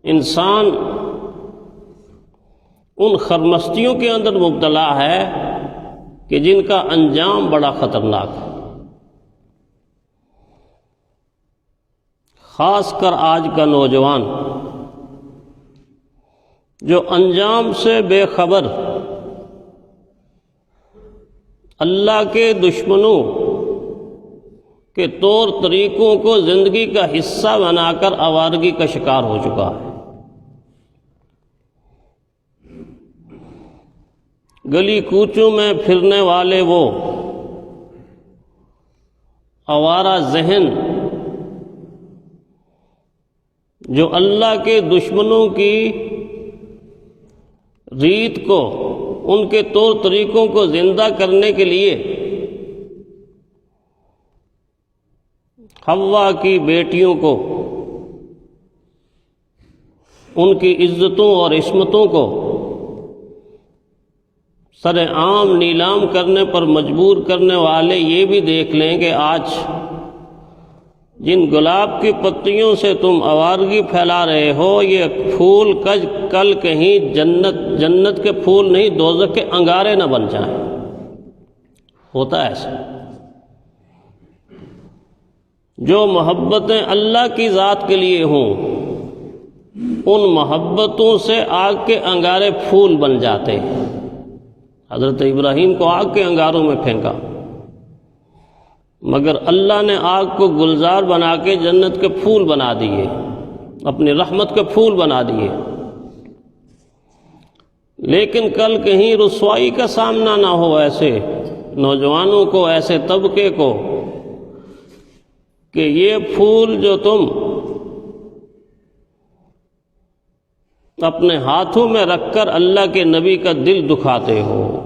انسان ان خرمستیوں کے اندر مبتلا ہے کہ جن کا انجام بڑا خطرناک ہے، خاص کر آج کا نوجوان جو انجام سے بے خبر اللہ کے دشمنوں کے طور طریقوں کو زندگی کا حصہ بنا کر آوارگی کا شکار ہو چکا ہے۔ گلی کوچوں میں پھرنے والے وہ آوارہ ذہن جو اللہ کے دشمنوں کی ریت کو، ان کے طور طریقوں کو زندہ کرنے کے لیے حوا کی بیٹیوں کو، ان کی عزتوں اور عصمتوں کو سر عام نیلام کرنے پر مجبور کرنے والے یہ بھی دیکھ لیں کہ آج جن گلاب کی پتیوں سے تم آوارگی پھیلا رہے ہو، یہ پھول کل کہیں جنت کے پھول نہیں، دوزخ کے انگارے نہ بن جائیں۔ ہوتا ہے ایسا۔ جو محبتیں اللہ کی ذات کے لیے ہوں، ان محبتوں سے آگ کے انگارے پھول بن جاتے ہیں۔ حضرت ابراہیم کو آگ کے انگاروں میں پھینکا، مگر اللہ نے آگ کو گلزار بنا کے جنت کے پھول بنا دیے، اپنی رحمت کے پھول بنا دیے۔ لیکن کل کہیں رسوائی کا سامنا نہ ہو ایسے نوجوانوں کو، ایسے طبقے کو، کہ یہ پھول جو تم اپنے ہاتھوں میں رکھ کر اللہ کے نبی کا دل دکھاتے ہو،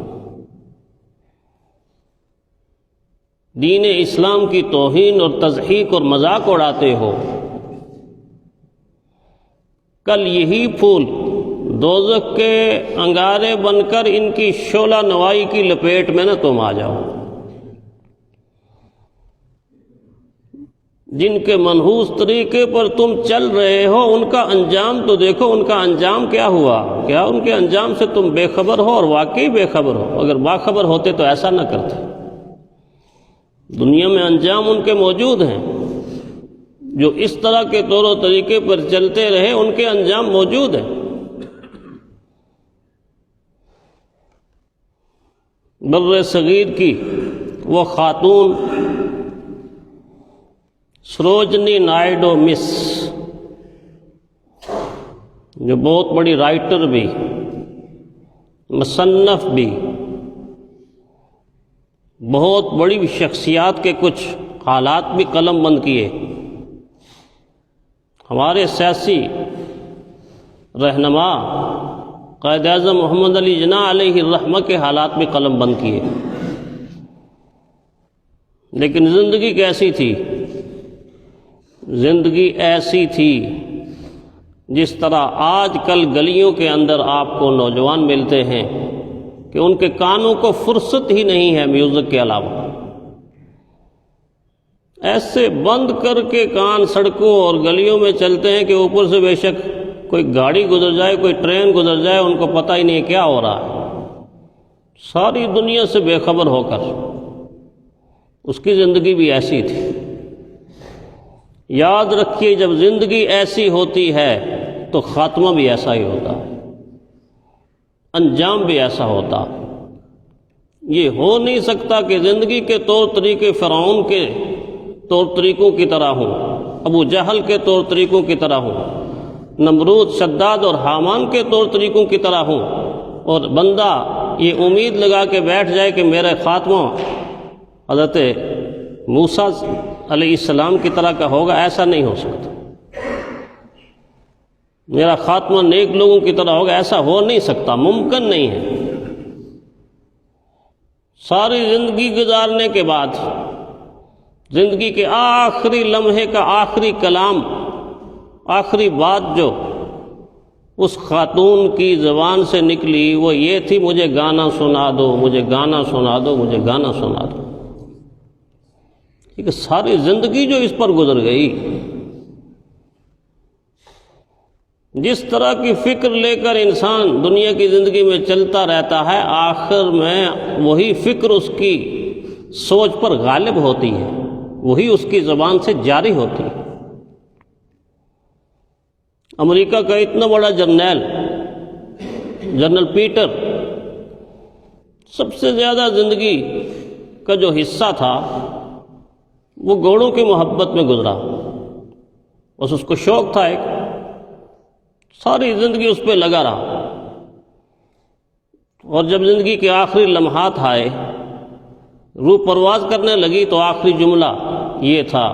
دین اسلام کی توہین اور تضحیک اور مذاق اڑاتے ہو، کل یہی پھول دوزخ کے انگارے بن کر ان کی شعلہ نوائی کی لپیٹ میں نہ تم آ جاؤ۔ جن کے منحوس طریقے پر تم چل رہے ہو، ان کا انجام تو دیکھو، ان کا انجام کیا ہوا؟ کیا ان کے انجام سے تم بے خبر ہو؟ اور واقعی بے خبر ہو۔ اگر باخبر ہوتے تو ایسا نہ کرتے۔ دنیا میں انجام ان کے موجود ہیں، جو اس طرح کے طور و طریقے پر چلتے رہے، ان کے انجام موجود ہیں۔ بر صغیر کی وہ خاتون سروجنی نائیڈو مس، جو بہت بڑی رائٹر بھی، مصنف بھی، بہت بڑی شخصیات کے کچھ حالات بھی قلم بند کیے، ہمارے سیاسی رہنما قائد اعظم محمد علی جناح علیہ الرحمہ کے حالات بھی قلم بند کیے۔ لیکن زندگی کیسی تھی؟ زندگی ایسی تھی جس طرح آج کل گلیوں کے اندر آپ کو نوجوان ملتے ہیں کہ ان کے کانوں کو فرصت ہی نہیں ہے میوزک کے علاوہ، ایسے بند کر کے کان سڑکوں اور گلیوں میں چلتے ہیں کہ اوپر سے بے شک کوئی گاڑی گزر جائے، کوئی ٹرین گزر جائے، ان کو پتہ ہی نہیں کیا ہو رہا ہے، ساری دنیا سے بے خبر ہو کر۔ اس کی زندگی بھی ایسی تھی۔ یاد رکھیے، جب زندگی ایسی ہوتی ہے تو خاتمہ بھی ایسا ہی ہوتا ہے، انجام بھی ایسا ہوتا۔ یہ ہو نہیں سکتا کہ زندگی کے طور طریقے فرعون کے طور طریقوں کی طرح ہوں، ابو جہل کے طور طریقوں کی طرح ہوں، نمرود، شداد اور حامان کے طور طریقوں کی طرح ہوں، اور بندہ یہ امید لگا کے بیٹھ جائے کہ میرا خاتمہ حضرت موسیٰ علیہ السلام کی طرح کا ہوگا۔ ایسا نہیں ہو سکتا۔ میرا خاتمہ نیک لوگوں کی طرح ہوگا، ایسا ہو نہیں سکتا، ممکن نہیں ہے۔ ساری زندگی گزارنے کے بعد زندگی کے آخری لمحے کا آخری کلام، آخری بات جو اس خاتون کی زبان سے نکلی وہ یہ تھی، مجھے گانا سنا دو، مجھے گانا سنا دو، مجھے گانا سنا دو۔ کہ ساری زندگی جو اس پر گزر گئی، جس طرح کی فکر لے کر انسان دنیا کی زندگی میں چلتا رہتا ہے، آخر میں وہی فکر اس کی سوچ پر غالب ہوتی ہے، وہی اس کی زبان سے جاری ہوتی ہے۔ امریکہ کا اتنا بڑا جنرل پیٹر، سب سے زیادہ زندگی کا جو حصہ تھا وہ گھوڑوں کی محبت میں گزرا، بس اس کو شوق تھا، ایک ساری زندگی اس پہ لگا رہا، اور جب زندگی کے آخری لمحات آئے، روح پرواز کرنے لگی، تو آخری جملہ یہ تھا،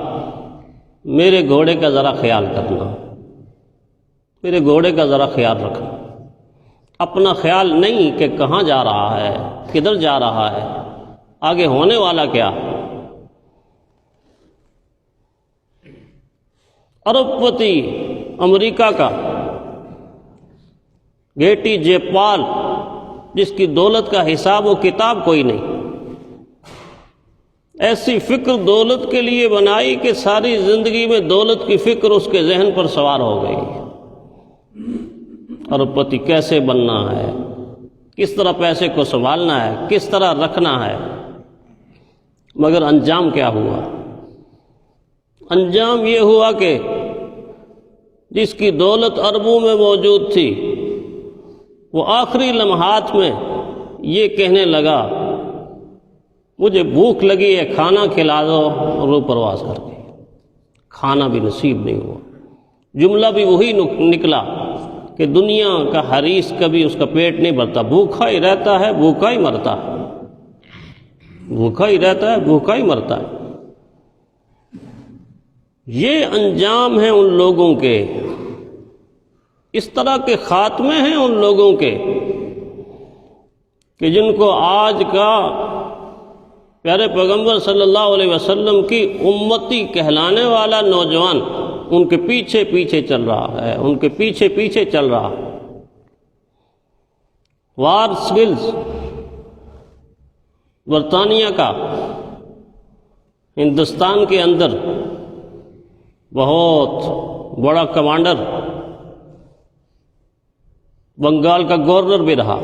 میرے گھوڑے کا ذرا خیال کرنا، میرے گھوڑے کا ذرا خیال رکھنا۔ اپنا خیال نہیں کہ کہاں جا رہا ہے، کدھر جا رہا ہے، آگے ہونے والا کیا۔ ارب پتی امریکہ کا گیٹی جے پال، جس کی دولت کا حساب و کتاب کوئی نہیں، ایسی فکر دولت کے لیے بنائی کہ ساری زندگی میں دولت کی فکر اس کے ذہن پر سوار ہو گئی۔ ارب پتی کیسے بننا ہے، کس طرح پیسے کو سنبھالنا ہے، کس طرح رکھنا ہے، مگر انجام کیا ہوا؟ انجام یہ ہوا کہ جس کی دولت اربوں میں موجود تھی، وہ آخری لمحات میں یہ کہنے لگا، مجھے بھوک لگی ہے، کھانا کھلا دو، روح پرواز کر گئی۔ کھانا بھی نصیب نہیں ہوا۔ جملہ بھی وہی نکلا کہ دنیا کا حریص کبھی اس کا پیٹ نہیں بھرتا، بھوکا ہی رہتا ہے، بھوکا ہی مرتا ہے، بھوکا ہی رہتا ہے، بھوکا ہی مرتا ہے۔ یہ انجام ہیں ان لوگوں کے، اس طرح کے خاتمے ہیں ان لوگوں کے کہ جن کو آج کا پیارے پیغمبر صلی اللہ علیہ وسلم کی امتی کہلانے والا نوجوان ان کے پیچھے پیچھے چل رہا ہے، ان کے پیچھے پیچھے چل رہا ہے۔ وارس گلز برطانیہ کا ہندوستان کے اندر بہت بڑا کمانڈر، بنگال کا گورنر بھی رہا،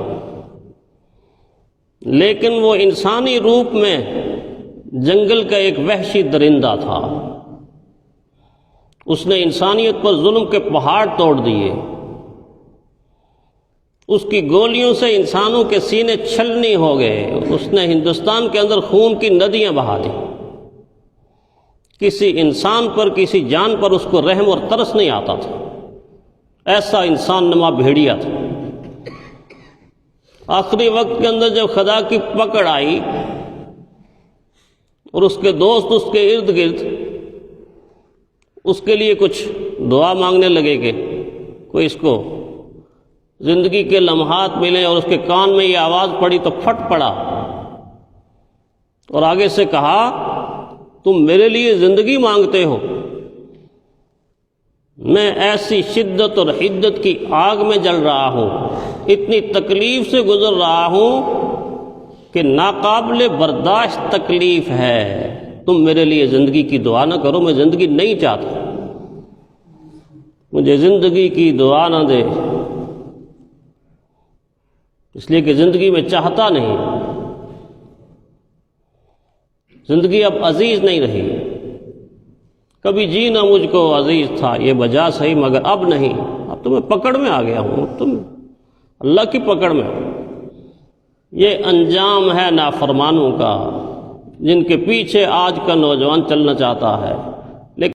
لیکن وہ انسانی روپ میں جنگل کا ایک وحشی درندہ تھا۔ اس نے انسانیت پر ظلم کے پہاڑ توڑ دیے، اس کی گولیوں سے انسانوں کے سینے چھلنی ہو گئے، اس نے ہندوستان کے اندر خون کی ندیاں بہا دی۔ کسی انسان پر، کسی جان پر اس کو رحم اور ترس نہیں آتا تھا، ایسا انسان نما بھیڑیا تھا۔ آخری وقت کے اندر جب خدا کی پکڑ آئی اور اس کے دوست اس کے ارد گرد اس کے لیے کچھ دعا مانگنے لگے کہ کوئی اس کو زندگی کے لمحات ملے، اور اس کے کان میں یہ آواز پڑی تو پھٹ پڑا اور آگے سے کہا، تم میرے لیے زندگی مانگتے ہو؟ میں ایسی شدت اور حدت کی آگ میں جل رہا ہوں، اتنی تکلیف سے گزر رہا ہوں کہ ناقابل برداشت تکلیف ہے، تم میرے لیے زندگی کی دعا نہ کرو، میں زندگی نہیں چاہتا، مجھے زندگی کی دعا نہ دے، اس لیے کہ زندگی میں چاہتا نہیں، زندگی اب عزیز نہیں رہی۔ کبھی جینا مجھ کو عزیز تھا، یہ بجا صحیح، مگر اب نہیں، اب تو میں پکڑ میں آ گیا ہوں، تم اللہ کی پکڑ میں۔ یہ انجام ہے نافرمانوں کا، جن کے پیچھے آج کا نوجوان چلنا چاہتا ہے۔